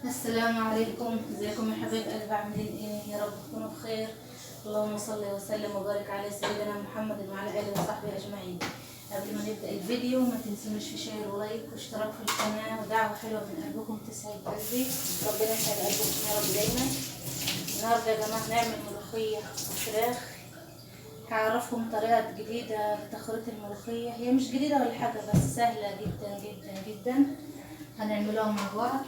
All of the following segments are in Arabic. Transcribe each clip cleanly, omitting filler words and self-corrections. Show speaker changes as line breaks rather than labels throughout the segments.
السلام عليكم، ازيكم يا حبايب قلبي؟ عاملين ايه؟ يا رب تكونوا بخير. اللهم صل وسلم وبارك على سيدنا محمد وعلى اله وصحبه اجمعين. قبل ما نبدا الفيديو ما تنسونوش في شير ولايك واشتراك في القناه ودعوه حلوه من قلبكم تسعد قلبي. ربنا يسعد قلبكم يا رب دايما. النهارده يا جماعه هنعمل ملوخيه وفراخ. هعرفكم طريقه جديده لتخريط الملوخيه، هي مش جديده ولا حاجه بس سهله جدا جدا جدا. هنعملوها مع بعض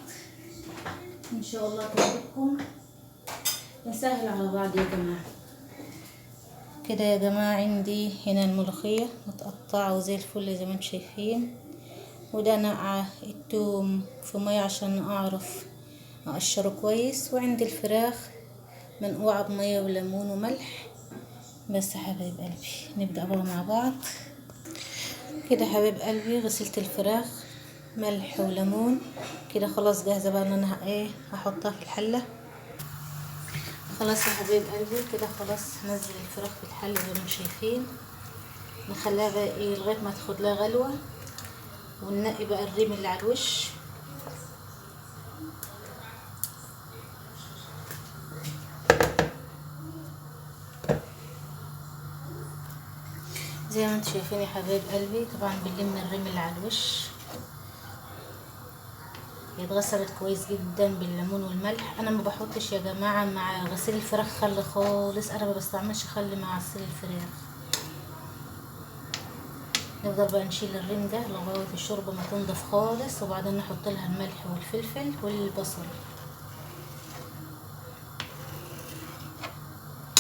ان شاء الله تعجبكم. نسهل على بعض يا جماعه. كده يا جماعه عندي هنا الملوخيه متقطعه وزي الفل زي ما انتم شايفين، وده نقع التوم في ميه عشان اعرف اقشره كويس، وعندي الفراخ منقوعه بميه وليمون وملح. بس يا حبايب قلبي نبدا بقى مع بعض. كده يا حبايب قلبي غسلت الفراخ ملح وليمون. كده خلاص جاهزه بقى ان انا هحطها في الحله. خلاص يا حبايب قلبي كده خلاص هنزل الفراخ في الحله زي ما انتم شايفين. نخليها بقى ايه لغايه ما تاخد لها غلوه، وننقي بقى الريم اللي على الوش. زي ما انتم شايفين يا حبايب قلبي طبعا بنلم الريم اللي على الوش. هي اتغسلت كويس جدا بالليمون والملح. انا ما بحطش يا جماعه مع غسيل الفراخ خل خالص، انا ما بستعملش خل مع غسيل الفراخ. نفضل بقى نشيل الريم ده لغايه الشوربه ما تنضف خالص، وبعدين نحط لها الملح والفلفل والبصل.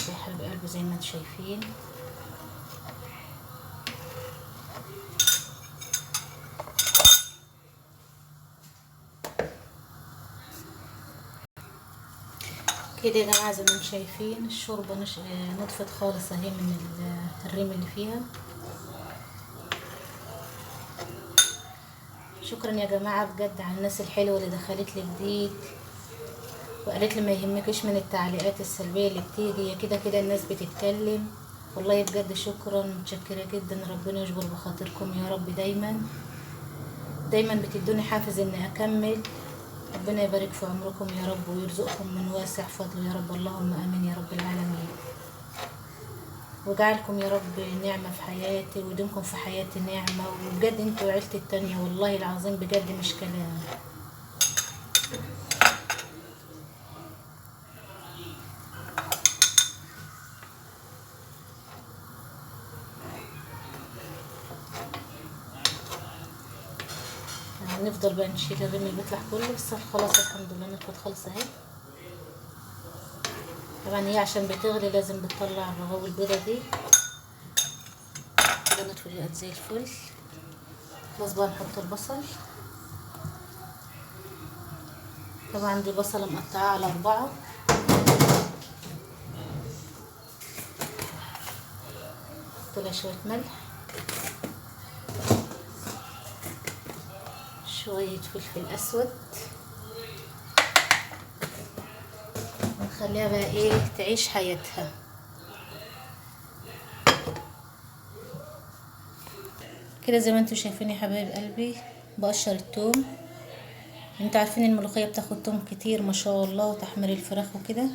يا حبيب قلبي زي ما انتم شايفين. كده يا جماعه زي ما انتم شايفين الشوربه نطفت خالص اهي من الريم اللي فيها. شكرا يا جماعه بجد على الناس الحلوه اللي دخلت لي جديد وقالت لي ما يهمكش من التعليقات السلبيه اللي بتيجي، كده كده الناس بتتكلم. والله بجد شكرا، متشكره جدا. ربنا يجبر بخاطركم يا رب دايما دايما بتدوني حافز اني اكمل. ربنا يبارك في عمركم يا رب ويرزقكم من واسع فضله يا رب، اللهم امين يا رب العالمين. وجعلكم يا رب نعمة في حياتي ويدومكم في حياتي نعمة، وبجد انتوا عيلتي التانية والله العظيم بجد مش كلام. نفضل بقى نشيل الرمل اللي بيطلع كله، بس خلاص الحمد لله نطفت خالص اهي. طبعا هي عشان بتغلي لازم بتطلع الرغاوي البيضة دي. كده نطفي بقت زي الفل. خلاص بقى نحط البصل. طبعا دي بصلة مقطعة على 4. نحط لها شوية ملح، شوية فلفل اسود، ونخليها بقى ايه تعيش حياتها. كده زي ما انتوا شايفين يا حبايب قلبي بقشر التوم. انتوا عارفين الملوخيه بتاخد توم كتير ما شاء الله وتحمير الفراخ وكده.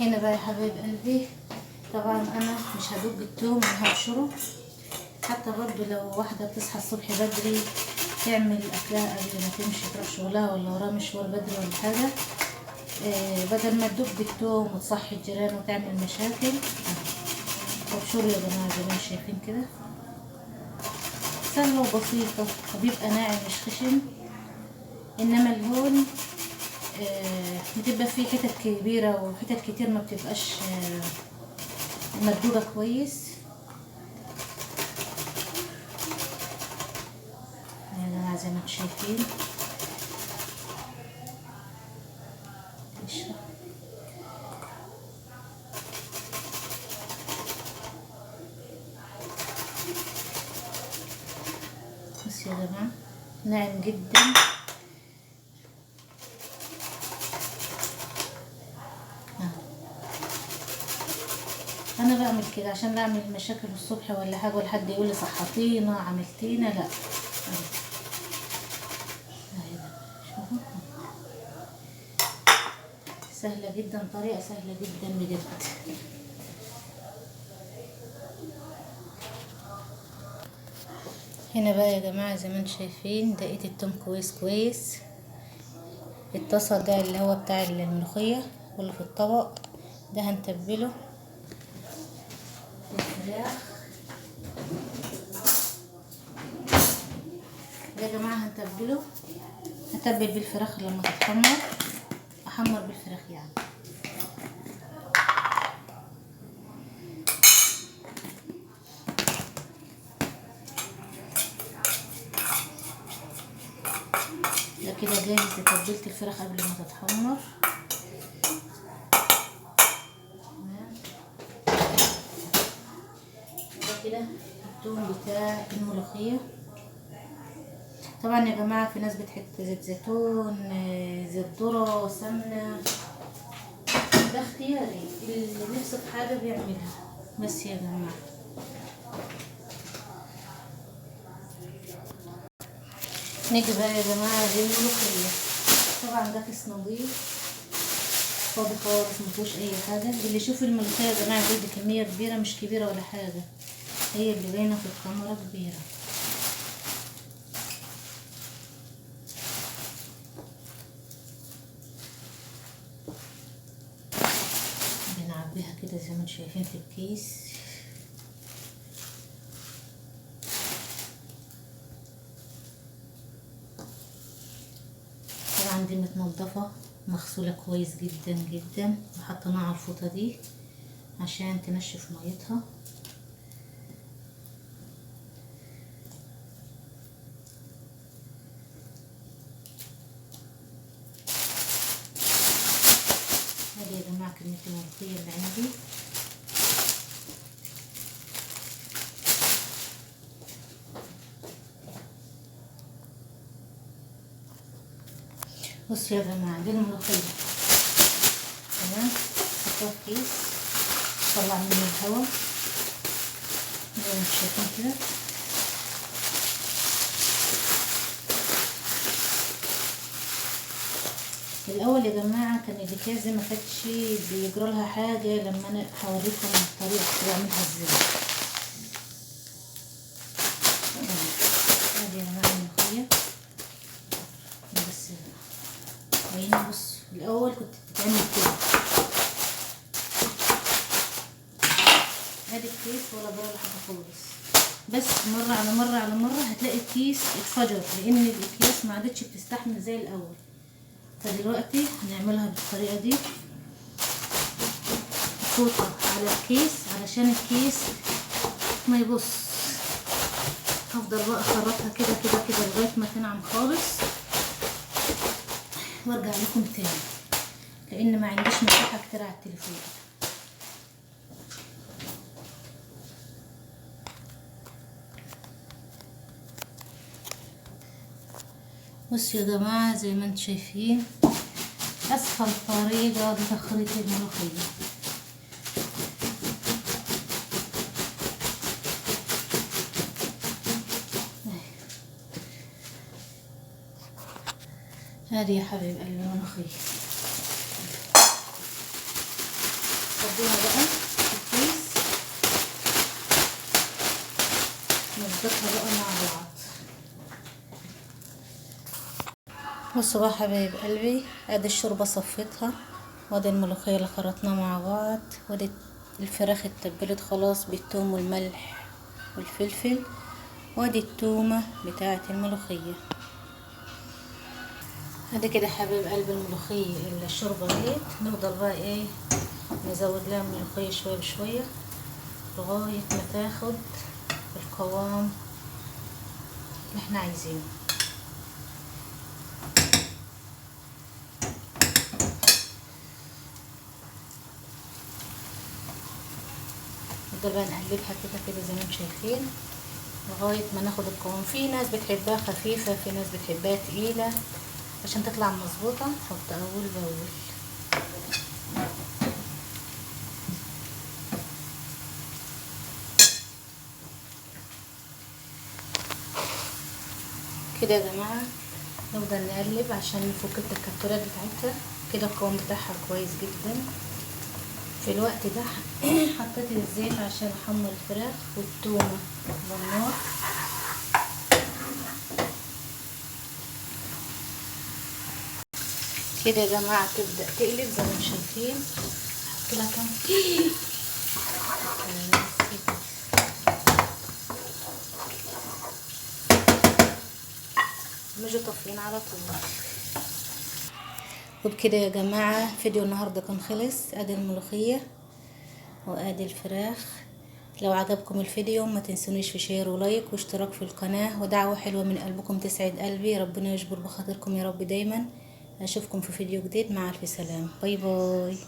هنا بقى يا حبايب قلبي طبعا انا مش هدوب التوم، انا هبشره. حتى برضو لو واحده بتصحى الصبح بدري تعمل اكلها قبل ما تمشي تروح شغلها ولا وراها مشوار بدري ولا حاجه، بدل ما تدوب بالتوم وتصحي الجيران وتعمل مشاكل، وابشروا يا جماعه زي ما انتم شايفين كده. سهله وبسيطه وبيبقى ناعم مش خشن. انما الهون بتبقى فيه حتت كبيره وحتت كتير ما بتبقاش مدوبه كويس. يا جماعه زي ما انتم شايفين. بس يا جماعه ناعم جدا. انا بعمل كده عشان لا اعمل مشاكل الصبح ولا حاجه، ولا حد يقول لي صحتينا عملتينا، لا. سهلة جدا، طريقة سهلة جدا بجد. هنا بقى يا جماعة زي ما انتم شايفين دقيت التوم كويس. الطاسة ده اللي هو بتاع الملوخية واللي في الطبق ده هنتبله بالفراخ ده يا جماعة. هتبل بالفراخ لما تتحمر، احمر بالفراخ يعني. ده كده جاهز لتتبيلة الفراخ قبل ما تتحمر. ده كده التوم بتاع الملوخية. طبعا يا جماعة في ناس بتحط زيت زيتون، زيت ذرة، سمنة، ده اختياري، اللي نفسه في حاجة بيعملها. بس يا جماعة نيجي بقى يا جماعة للملوخية. طبعا ده كيس نضيف فاضي خالص مفيهوش اي حاجة. اللي يشوف الملوخية يا جماعة يقول دي كمية كبيرة، مش كبيرة ولا حاجة، هي اللي باينة في الكاميرا كبيرة. بنعبيها كده زي ما انتم شايفين في الكيس. طبعا دي متنضفة مغسولة كويس جدا جدا، وحطيناها على الفوطة دي عشان تنشف ميتها. هذه يا جماعة كمية الملوخية اللي عندي. بصوا يا جماعة دي الملوخية تمام. حطوها في كيس، طلع منه الهواء زي ما انتم شايفين كده. الاول يا جماعه كان الاكياس دي ما كانتش بيجرى لها حاجه، لما انا هوريكم الطريقه بعملها ازاي. ادي يا جماعه الملوخيه بس هنا. بص الاول كنت بتتعمل كده، ادي الكيس ولا جرى له حاجه خالص، بس مره على مره على مره هتلاقي الكيس اتفجر، لان الاكياس ما عادتش بتستحمل زي الاول. فدلوقتي هنعملها بالطريقه دي، فوطه على الكيس علشان الكيس ما يبص. هفضل بقى اخرطها كده كده كده لغايه ما تنعم خالص، وارجع لكم تاني لان ما عنديش مساحه كتير على التليفون. بصوا يا جماعه زي ما انتم شايفين اسهل طريقه لتخريط الملوخيه. هذه يا حبيب قلبي الملوخيه، فضيها بقى في الكيس، نظبطها بقى مع بعض. بصوا بقى حبايب قلبي، ادي الشوربه صفيتها، وادي الملوخيه اللي خرطناها مع بعض، وادي الفراخ اتبلت خلاص بالثوم والملح والفلفل، وادي التومه بتاعه الملوخيه. ادي كده حبايب قلبي الملوخيه الشوربه ديت. نفضل بقى ايه نزود لها الملوخيه شويه بشويه لغايه ما تاخد القوام اللي احنا عايزينه. نفضل بقى نقلبها كده كده زي ما انتم شايفين لغايه ما ناخد القوام. في ناس بتحبها خفيفه، في ناس بتحبها تقيله، عشان تطلع مظبوطه نحط اول باول. كده يا جماعه نفضل نقلب عشان نفك التكتلات بتاعتها. كده القوام بتاعها كويس جدا. في الوقت ده حطيت الزيت عشان احمر الفراخ والتومه والنار. كده يا جماعه تبدا تقلب زي ما انتم شايفين. احط لها كام مش طافيين على طول. وبكده يا جماعه فيديو النهارده كان خلص. ادي الملوخيه وادي الفراخ. لو عجبكم الفيديو ما تنسونيش في شير ولايك واشتراك في القناه، ودعوه حلوه من قلبكم تسعد قلبي. ربنا يجبر بخاطركم يا رب دايما. اشوفكم في فيديو جديد. مع الف سلامه. باي باي.